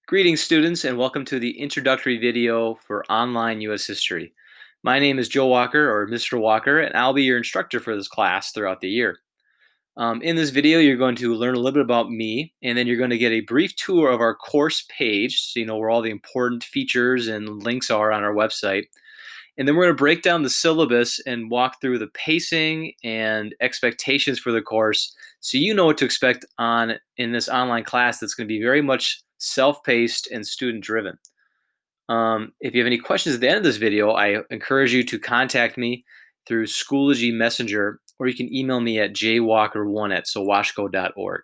Greetings, students, and welcome to the introductory video for online U.S. history. My name is Joe Walker, or Mr. Walker, and I'll be your instructor for this class throughout the year. In this video, you're going to learn a little bit about me, and then you're going to get a brief tour of our course page, so you know where all the important features and links are on our website. And then we're going to break down the syllabus and walk through the pacing and expectations for the course so you know what to expect in this online class that's going to be very much self-paced and student-driven. If you have any questions at the end of this video, I encourage you to contact me through Schoology Messenger, or you can email me at jwalker1@sowashco.org.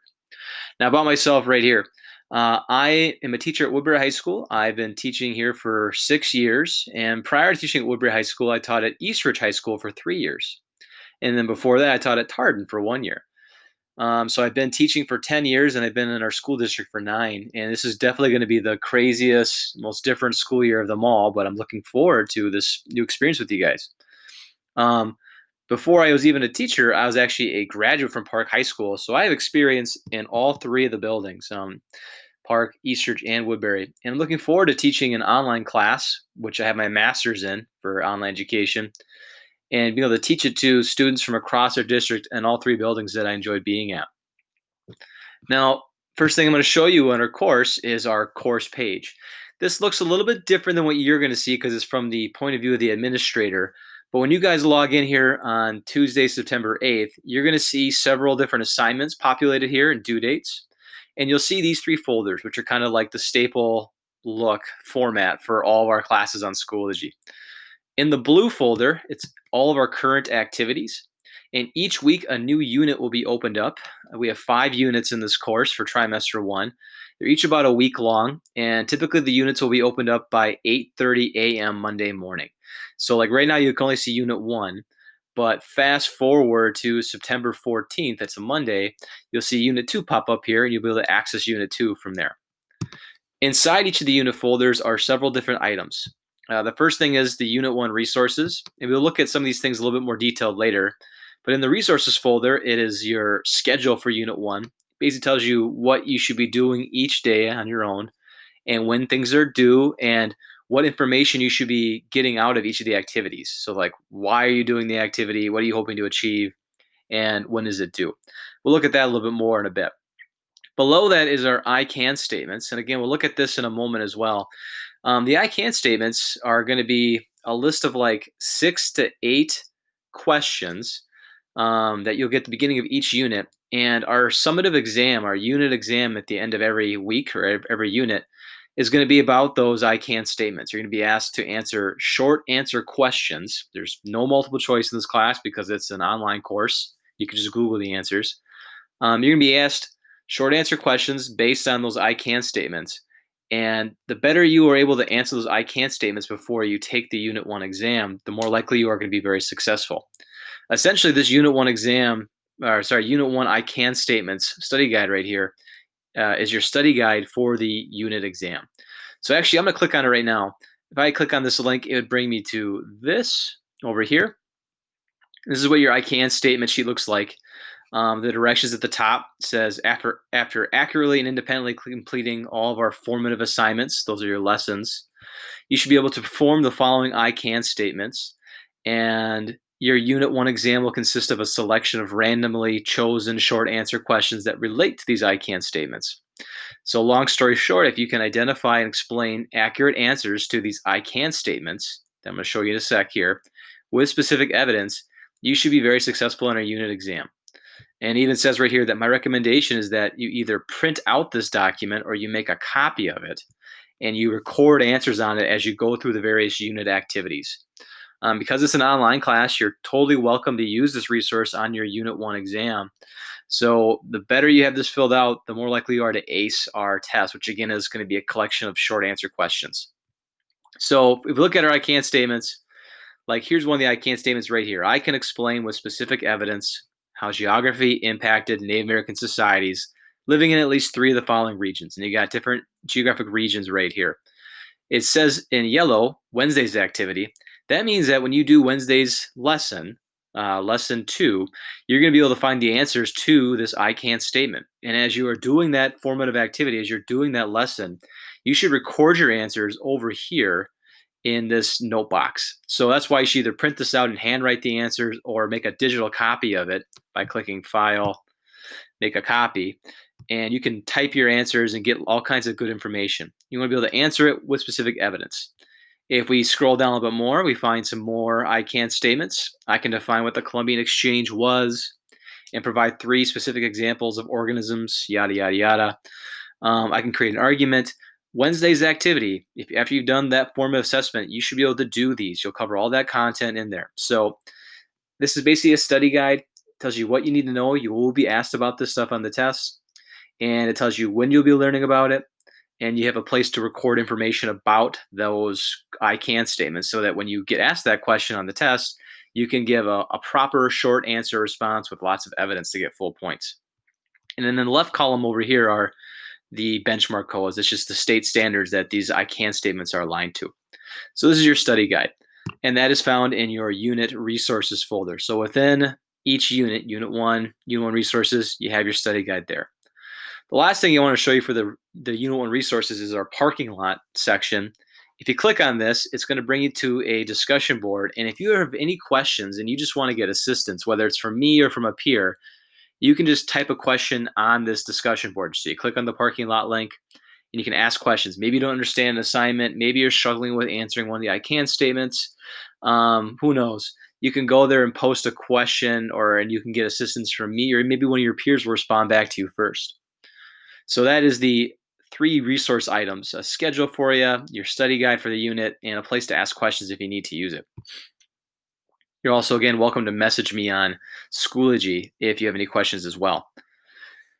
Now, about myself right here. I am a teacher at Woodbury High School. I've been teaching here for 6 years. And prior to teaching at Woodbury High School, I taught at Eastridge High School for 3 years. And then before that, I taught at Tarden for 1 year. So I've been teaching for 10 years, and I've been in our school district for 9. And this is definitely going to be the craziest, most different school year of them all. But I'm looking forward to this new experience with you guys. Before I was even a teacher, I was actually a graduate from Park High School. So I have experience in all three of the buildings, Park, Eastridge, and Woodbury. And I'm looking forward to teaching an online class, which I have my master's in for online education, and being able to teach it to students from across our district and all three buildings that I enjoyed being at. Now, first thing I'm going to show you on our course is our course page. This looks a little bit different than what you're going to see because it's from the point of view of the administrator. But when you guys log in here on Tuesday, September 8th, you're going to see several different assignments populated here and due dates. And you'll see these 3 folders, which are kind of like the staple look format for all of our classes on Schoology. In the blue folder, it's all of our current activities. And each week, a new unit will be opened up. We have 5 units in this course for trimester 1. They're each about a week long, and typically the units will be opened up by 8:30 a.m. Monday morning. So like right now, you can only see unit 1, but fast forward to September 14th, that's a Monday, you'll see unit 2 pop up here, and you'll be able to access unit 2 from there. Inside each of the unit folders are several different items. The first thing is the Unit 1 resources, and we'll look at some of these things a little bit more detailed later. But in the resources folder, it is your schedule for Unit 1. It basically tells you what you should be doing each day on your own and when things are due and what information you should be getting out of each of the activities. So like, why are you doing the activity? What are you hoping to achieve? And when is it due? We'll look at that a little bit more in a bit. Below that is our I can statements. And again, we'll look at this in a moment as well. The I can statements are going to be a list of like 6 to 8 questions that you'll get at the beginning of each unit. And our summative exam, our unit exam at the end of every week or every unit, is going to be about those I can statements. You're going to be asked to answer short answer questions. There's no multiple choice in this class because it's an online course. You can just Google the answers. You're going to be asked short answer questions based on those I can statements. And the better you are able to answer those I can statements before you take the Unit 1 exam, the more likely you are going to be very successful. Essentially, this Unit 1 Unit 1 I can statements study guide right here is your study guide for the unit exam. So actually, I'm going to click on it right now. If I click on this link, it would bring me to this over here. This is what your I can statement sheet looks like. The directions at the top says after accurately and independently completing all of our formative assignments, those are your lessons, you should be able to perform the following I can statements. And your Unit 1 exam will consist of a selection of randomly chosen short answer questions that relate to these I can statements. So long story short, if you can identify and explain accurate answers to these I can statements, that I'm going to show you in a sec here, with specific evidence, you should be very successful in our unit exam. And it even says right here that my recommendation is that you either print out this document or you make a copy of it and you record answers on it as you go through the various unit activities. Because it's an online class, you're totally welcome to use this resource on your Unit 1 exam. So the better you have this filled out, the more likely you are to ace our test, which again is going to be a collection of short answer questions. So if we look at our I can statements, like here's one of the I can statements right here. I can explain with specific evidence how geography impacted Native American societies living in at least 3 of the following regions. And you got different geographic regions right here. It says in yellow, Wednesday's activity. That means that when you do Wednesday's lesson, lesson 2, you're going to be able to find the answers to this I can statement. And as you are doing that formative activity, as you're doing that lesson, you should record your answers over here in this note box. So that's why you should either print this out and handwrite the answers or make a digital copy of it by clicking File, Make a Copy. And you can type your answers and get all kinds of good information. You want to be able to answer it with specific evidence. If we scroll down a little bit more, we find some more I can statements. I can define what the Columbian Exchange was and provide 3 specific examples of organisms, yada, yada, yada. I can create an argument. Wednesday's activity, if after you've done that formative assessment, you should be able to do these. You'll cover all that content in there. So this is basically a study guide. It tells you what you need to know. You will be asked about this stuff on the test, and it tells you when you'll be learning about it. And you have a place to record information about those I can statements so that when you get asked that question on the test, you can give a proper short answer response with lots of evidence to get full points. And then in the left column over here are the benchmark codes. It's just the state standards that these I can statements are aligned to. So this is your study guide, and that is found in your unit resources folder. So within each unit, unit 1 resources, you have your study guide there. The last thing I want to show you for the unit 1 resources is our parking lot section. If you click on this, it's going to bring you to a discussion board. And if you have any questions and you just want to get assistance, whether it's from me or from a peer, you can just type a question on this discussion board. So you click on the parking lot link and you can ask questions. Maybe you don't understand an assignment. Maybe you're struggling with answering one of the I can statements. Who knows? You can go there and post a question, and you can get assistance from me, or maybe one of your peers will respond back to you first. So that is the 3 resource items: a schedule for you, your study guide for the unit, and a place to ask questions if you need to use it. You're also, again, welcome to message me on Schoology if you have any questions as well.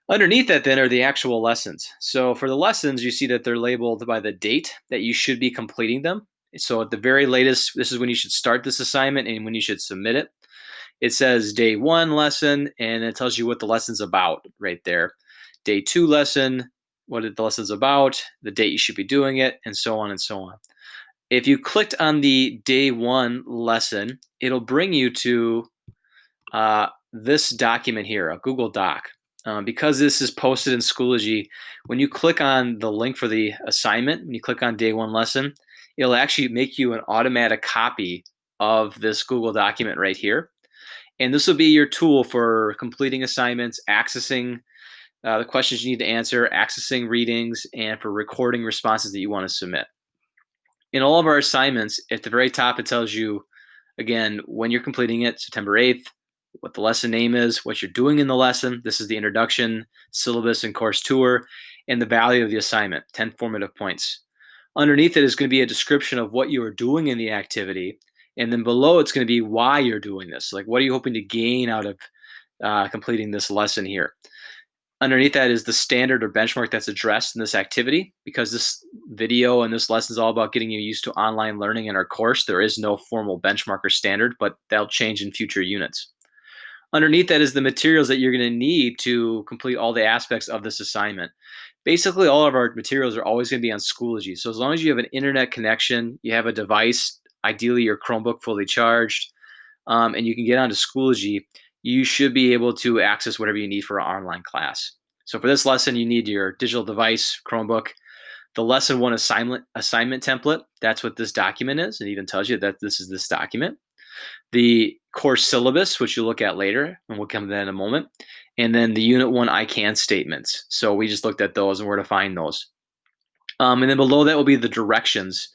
Underneath that then are the actual lessons. So for the lessons, you see that they're labeled by the date that you should be completing them. So at the very latest, this is when you should start this assignment and when you should submit it. It says day 1 lesson, and it tells you what the lesson's about right there. Day 2 lesson, what the lesson's about, the date you should be doing it, and so on and so on. If you clicked on the day 1 lesson, it'll bring you to this document here, a Google Doc. Because this is posted in Schoology, when you click on the link for the assignment, when you click on day 1 lesson, it'll actually make you an automatic copy of this Google document right here. And this will be your tool for completing assignments, accessing the questions you need to answer, accessing readings, and for recording responses that you want to submit. In all of our assignments, at the very top, it tells you, again, when you're completing it, September 8th, what the lesson name is, what you're doing in the lesson. This is the introduction, syllabus, and course tour, and the value of the assignment, 10 formative points. Underneath it is going to be a description of what you are doing in the activity. And then below, it's going to be why you're doing this. Like, what are you hoping to gain out of completing this lesson here? Underneath that is the standard or benchmark that's addressed in this activity. Because this video and this lesson is all about getting you used to online learning in our course, there is no formal benchmark or standard, but that'll change in future units. Underneath that is the materials that you're going to need to complete all the aspects of this assignment. Basically, all of our materials are always going to be on Schoology. So as long as you have an internet connection, you have a device, ideally your Chromebook fully charged, and you can get onto Schoology, you should be able to access whatever you need for an online class. So for this lesson, you need your digital device, Chromebook, the lesson 1 assignment template. That's what this document is. It even tells you that this is this document. The course syllabus, which you'll look at later, and we'll come to that in a moment. And then the unit 1 I can statements. So we just looked at those and where to find those. And then below that will be the directions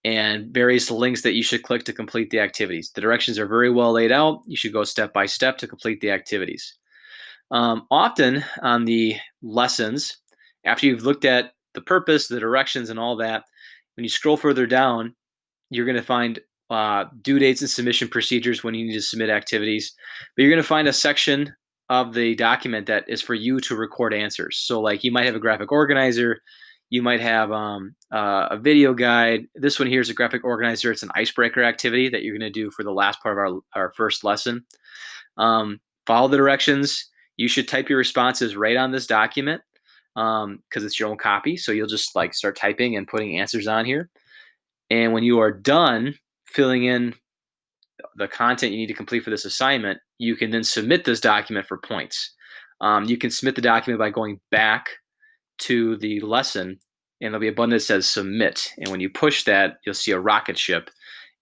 and various links that you should click to complete the activities. The directions are very well laid out. You should go step by step to complete the activities. Often on the lessons, after you've looked at the purpose, the directions, and all that, when you scroll further down, you're going to find due dates and submission procedures when you need to submit activities. But you're going to find a section of the document that is for you to record answers. So like you might have a graphic organizer, you might have a video guide. This one here is a graphic organizer. It's an icebreaker activity that you're going to do for the last part of our first lesson. Follow the directions. You should type your responses right on this document because it's your own copy. So you'll just like start typing and putting answers on here. And when you are done filling in the content you need to complete for this assignment, you can then submit this document for points. You can submit the document by going back to the lesson, and there'll be a button that says submit. And when you push that, you'll see a rocket ship,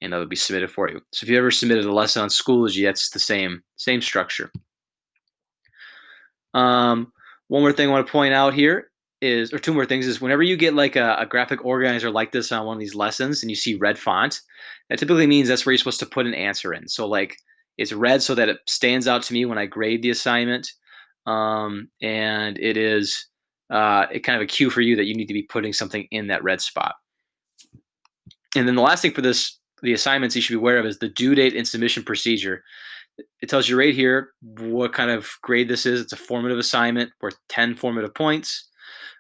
and it'll be submitted for you. So if you ever submitted a lesson on Schoology, that's the same structure. One more thing I want to point out here is, or two more things, is whenever you get like a graphic organizer like this on one of these lessons and you see red font, that typically means that's where you're supposed to put an answer in. So like it's red so that it stands out to me when I grade the assignment. And it is it kind of a cue for you that you need to be putting something in that red spot. And then the last thing for the assignments you should be aware of is the due date and submission procedure. It tells you right here what kind of grade this is. It's a formative assignment worth 10 formative points.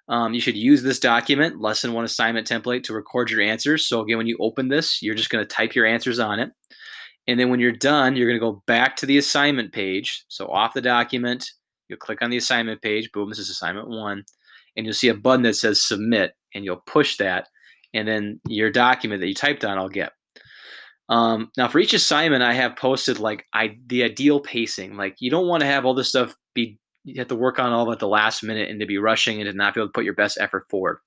You should use this document, Lesson 1 Assignment Template, to record your answers. So again, when you open this, you're just going to type your answers on it. And then when you're done, you're going to go back to the assignment page. So off the document, you'll click on the assignment page. Boom, this is assignment 1. And you'll see a button that says submit, and you'll push that. And then your document that you typed on, I'll get. Now for each assignment, I have posted like the ideal pacing. Like you don't want to have all this stuff you have to work on all at the last minute and to be rushing and to not be able to put your best effort forward.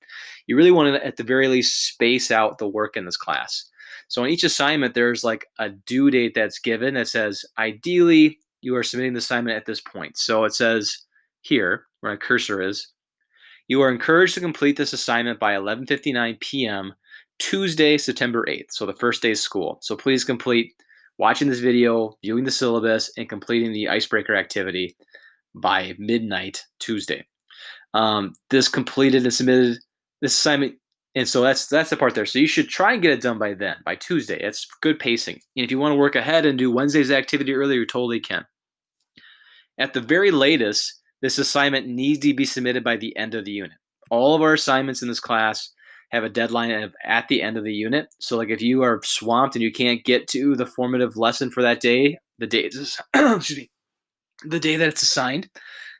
You really want to, at the very least, space out the work in this class. So on each assignment, there's like a due date that's given that says, ideally, you are submitting the assignment at this point. So it says here, where my cursor is, you are encouraged to complete this assignment by 11:59 p.m. Tuesday, September 8th. So the first day of school. So please complete watching this video, viewing the syllabus, and completing the icebreaker activity by midnight Tuesday. This completed and submitted this assignment, and so that's the part there. So you should try and get it done by then, by Tuesday. It's good pacing. And if you want to work ahead and do Wednesday's activity earlier, you totally can. At the very latest, this assignment needs to be submitted by the end of the unit. All of our assignments in this class have a deadline at the end of the unit. So like if you are swamped and you can't get to the formative lesson for that day, the day is excuse me, the day that it's assigned,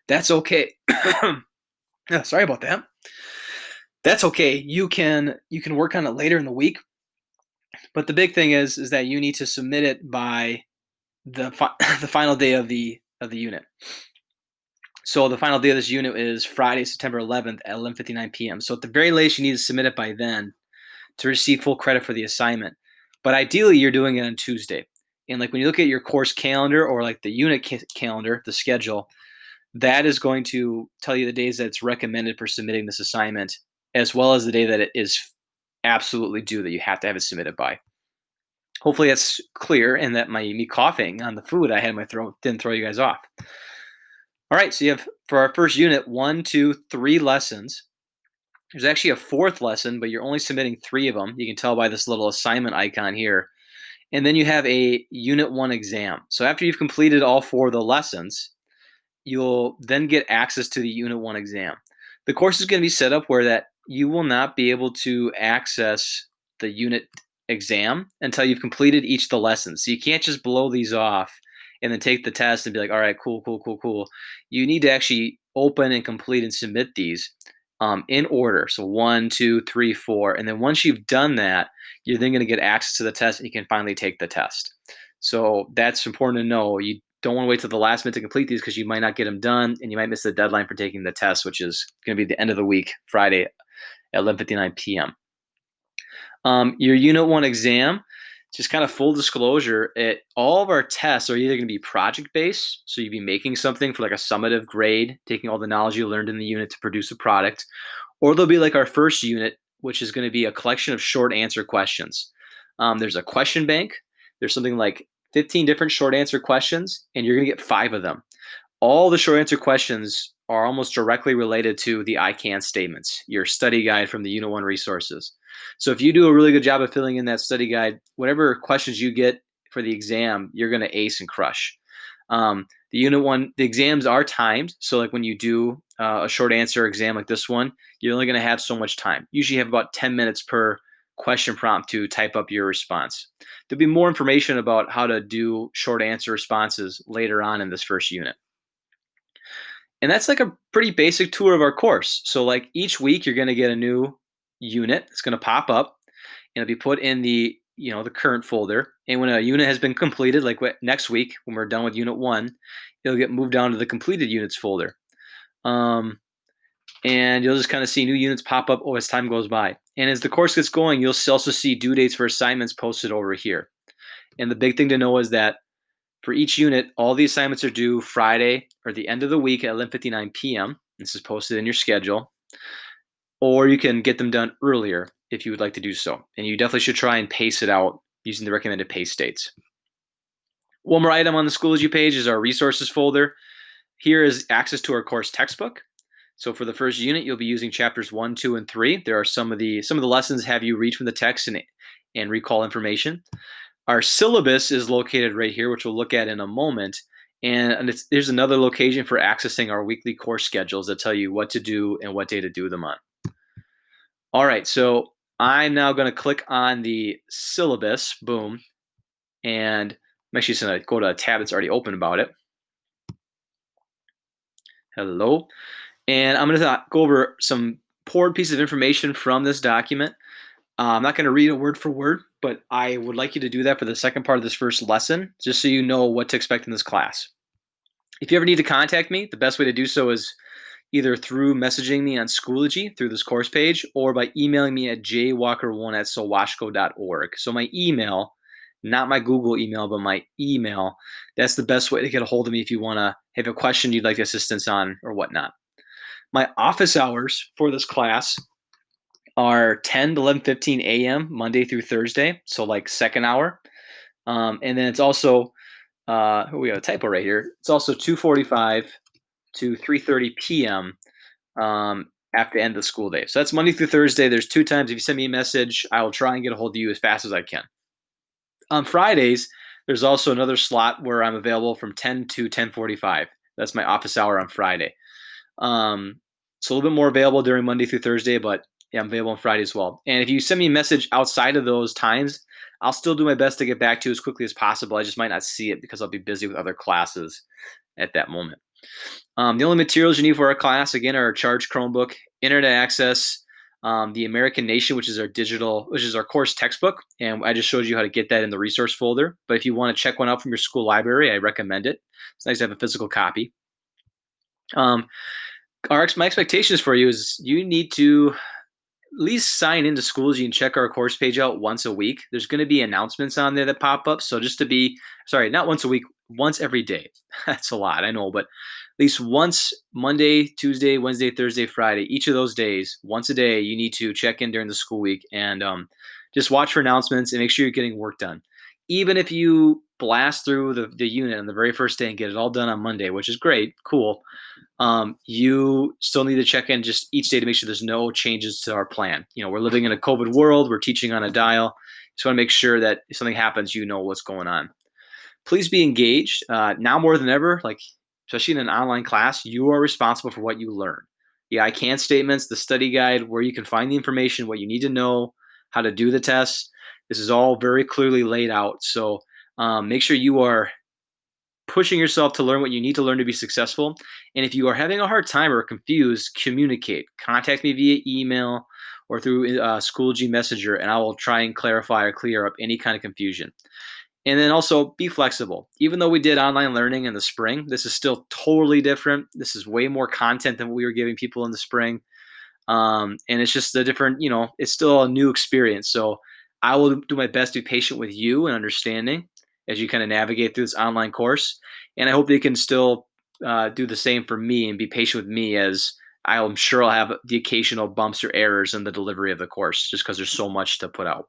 that's okay. Sorry about that. That's okay. You can work on it later in the week, but the big thing is that you need to submit it by the the final day of the unit. So the final day of this unit is Friday, September 11th at 11:59 p.m. So at the very latest, you need to submit it by then to receive full credit for the assignment. But ideally, you're doing it on Tuesday. And like when you look at your course calendar or like the unit calendar, the schedule, that is going to tell you the days that it's recommended for submitting this assignment, as well as the day that it is absolutely due that you have to have it submitted by. Hopefully that's clear, and that me coughing on the food I had in my throat didn't throw you guys off. All right, so you have, for our first unit, 1, 2, 3 lessons. There's actually a fourth lesson, but you're only submitting 3 of them. You can tell by this little assignment icon here. And then you have a Unit 1 exam. So after you've completed all 4 of the lessons, you'll then get access to the Unit 1 exam. The course is going to be set up where that you will not be able to access the unit exam until you've completed each of the lessons. So you can't just blow these off and then take the test and be like, all right, cool, cool, cool, cool. You need to actually open and complete and submit these in order. So 1, 2, 3, 4. And then once you've done that, you're then going to get access to the test and you can finally take the test. So that's important to know. You don't want to wait till the last minute to complete these because you might not get them done and you might miss the deadline for taking the test, which is going to be the end of the week, Friday at 11:59 p.m. Your Unit 1 exam, just kind of full disclosure, all of our tests are either going to be project-based, so you'd be making something for like a summative grade, taking all the knowledge you learned in the unit to produce a product, or they'll be like our first unit, which is going to be a collection of short answer questions. There's a question bank. There's something like 15 different short answer questions, and you're going to get 5 of them. All the short answer questions are almost directly related to the I can statements, your study guide from the Unit 1 resources. So if you do a really good job of filling in that study guide, whatever questions you get for the exam, you're going to ace and crush. The Unit 1, the exams are timed. So like when you do a short answer exam like this one, you're only going to have so much time. Usually you have about 10 minutes per question prompt to type up your response. There'll be more information about how to do short answer responses later on in this first unit. And that's like a pretty basic tour of our course. So like each week you're going to get a new unit. It's going to pop up and it'll be put in the the current folder. And when a unit has been completed, like next week when we're done with unit 1, it'll get moved down to the completed units folder. Um, and you'll just kind of see new units pop up as time goes by. And as the course gets going, you'll also see due dates for assignments posted over here. And the big thing to know is that for each unit, all the assignments are due Friday or the end of the week at 11:59 p.m. This is posted in your schedule. Or you can get them done earlier if you would like to do so. And you definitely should try and pace it out using the recommended pace dates. One more item on the Schoology page is our resources folder. Here is access to our course textbook. So for the first unit, you'll be using chapters 1, 2, and 3. There are some of the lessons have you read from the text and recall information. Our syllabus is located right here, which we'll look at in a moment. And there's another location for accessing our weekly course schedules that tell you what to do and what day to do them on. All right, so I'm now going to click on the syllabus, boom, and I'm actually just going to go to a tab that's already open about it. Hello. And I'm going to go over some important pieces of information from this document. I'm not going to read it word for word, but I would like you to do that for the second part of this first lesson, just so you know what to expect in this class. If you ever need to contact me, the best way to do so is either through messaging me on Schoology through this course page or by emailing me at jwalker1@sowashco.org. So my email, not my Google email, but my email, that's the best way to get a hold of me if you want to have a question you'd like assistance on or whatnot. My office hours for this class are 10 to 11:15 a.m. Monday through Thursday, so like second hour. And then it's also, we have a typo right here. It's also 2:45 to 3:30 p.m. After the end of the school day. So that's Monday through Thursday. There's 2 times. If you send me a message, I will try and get a hold of you as fast as I can. On Fridays, there's also another slot where I'm available from 10 to 10:45. That's my office hour on Friday. It's a little bit more available during Monday through Thursday, but yeah, I'm available on Friday as well. And if you send me a message outside of those times, I'll still do my best to get back to you as quickly as possible. I just might not see it because I'll be busy with other classes at that moment. The only materials you need for our class, again, are our Charge Chromebook, internet access, the American Nation, which is our course textbook. And I just showed you how to get that in the resource folder. But if you want to check one out from your school library, I recommend it. It's nice to have a physical copy. My expectations for you is you need to at least sign into Schoology and check our course page out once a week. There's going to be announcements on there that pop up. So just to be, sorry, not once a week, once every day. That's a lot, I know, but at least once Monday, Tuesday, Wednesday, Thursday, Friday, each of those days, once a day, you need to check in during the school week and just watch for announcements and make sure you're getting work done. Even if you blast through the unit on the very first day and get it all done on Monday, which is great, cool. You still need to check in just each day to make sure there's no changes to our plan. We're living in a COVID world. We're teaching on a dial. Just want to make sure that if something happens, you know what's going on. Please be engaged. Now more than ever, like especially in an online class, you are responsible for what you learn. The I can statements, the study guide, where you can find the information, what you need to know, how to do the tests. This is all very clearly laid out. So make sure you are pushing yourself to learn what you need to learn to be successful. And if you are having a hard time or confused, communicate. Contact me via email or through Schoology Messenger, and I will try and clarify or clear up any kind of confusion. And then also be flexible. Even though we did online learning in the spring, this is still totally different. This is way more content than what we were giving people in the spring. And it's just a different, it's still a new experience. So I will do my best to be patient with you and understanding as you kind of navigate through this online course. And I hope they can still do the same for me and be patient with me as I'm sure I'll have the occasional bumps or errors in the delivery of the course just because there's so much to put out.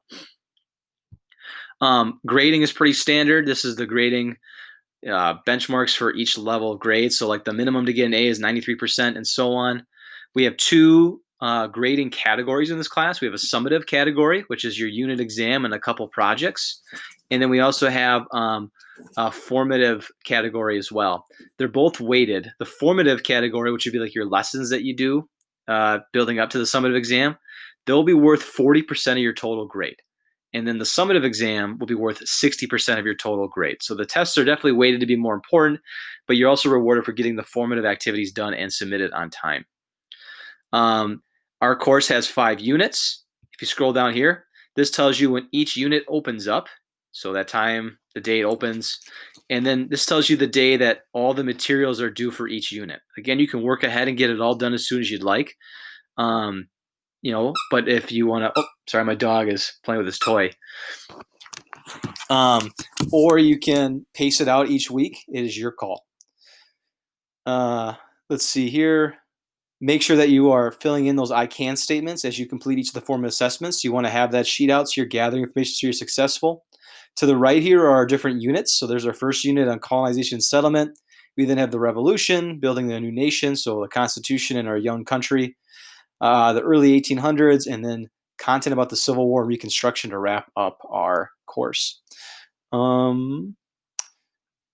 Grading is pretty standard. This is the grading benchmarks for each level of grade. So like the minimum to get an A is 93% and so on. We have 2 grading categories in this class. We have a summative category, which is your unit exam and a couple projects. And then we also have a formative category as well. They're both weighted. The formative category, which would be like your lessons that you do building up to the summative exam, they'll be worth 40% of your total grade. And then the summative exam will be worth 60% of your total grade. So the tests are definitely weighted to be more important, but you're also rewarded for getting the formative activities done and submitted on time. Our course has 5 units. If you scroll down here, This tells you when each unit opens up, so that time, the day it opens, and then this tells you the day that all the materials are due for each unit. Again, you can work ahead and get it all done as soon as you'd like. Um, but if you want to, oh, sorry, my dog is playing with his toy. Um, or you can pace it out each week. It is your call. Uh, let's see here. Make sure that you are filling in those I can statements as you complete each of the formative assessments. You want to have that sheet out so you're gathering information so you're successful. To the right here are our different units. So there's our first unit on colonization and settlement. We then have the revolution, building the new nation, so the Constitution and our young country, the early 1800s, and then content about the Civil War and Reconstruction to wrap up our course.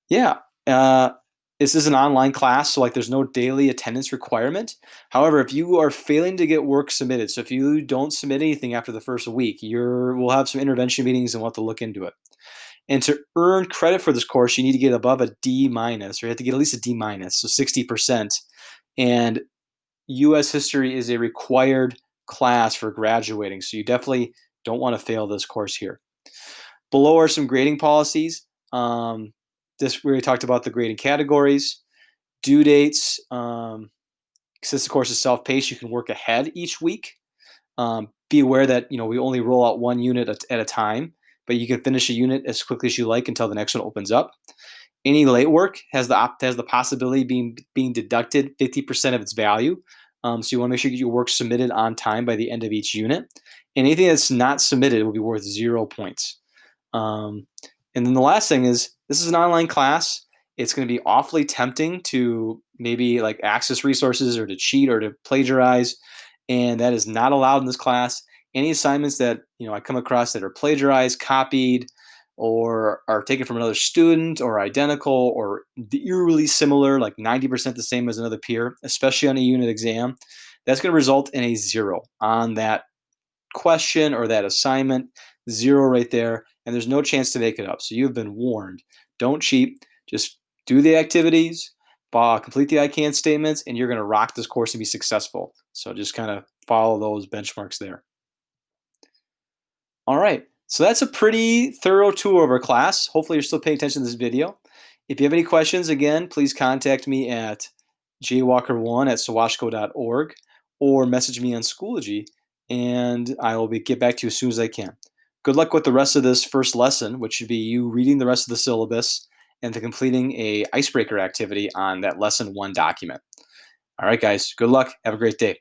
Yeah. This is an online class, so there's no daily attendance requirement. However, if you are failing to get work submitted, so if you don't submit anything after the first week, we'll have some intervention meetings and we'll have to look into it. And to earn credit for this course, you need to get above a D minus, or you have to get at least a D minus, so 60%. And U.S. history is a required class for graduating, so you definitely don't want to fail this course here. Below are some grading policies. We already talked about the grading categories, due dates. Since the course is self-paced, you can work ahead each week. Be aware that we only roll out one unit at a time, but you can finish a unit as quickly as you like until the next one opens up. Any late work has the possibility of being deducted 50% of its value. So you want to make sure you get your work submitted on time by the end of each unit. And anything that's not submitted will be worth 0 points. And then the last thing is, this is an online class. It's going to be awfully tempting to maybe access resources or to cheat or to plagiarize, and that is not allowed in this class. Any assignments that I come across that are plagiarized, copied, or are taken from another student, or identical, or eerily similar, like 90% the same as another peer, especially on a unit exam, that's going to result in a 0 on that question or that assignment. 0 right there, and there's no chance to make it up. So you've been warned. Don't cheat. Just do the activities, complete the I can statements, and you're going to rock this course and be successful. So just kind of follow those benchmarks there. All right. So that's a pretty thorough tour of our class. Hopefully you're still paying attention to this video. If you have any questions, again, please contact me at jwalker1@sawashco.org or message me on Schoology, and I will get back to you as soon as I can. Good luck with the rest of this first lesson, which should be you reading the rest of the syllabus and completing a icebreaker activity on that lesson 1 document. All right, guys, good luck. Have a great day.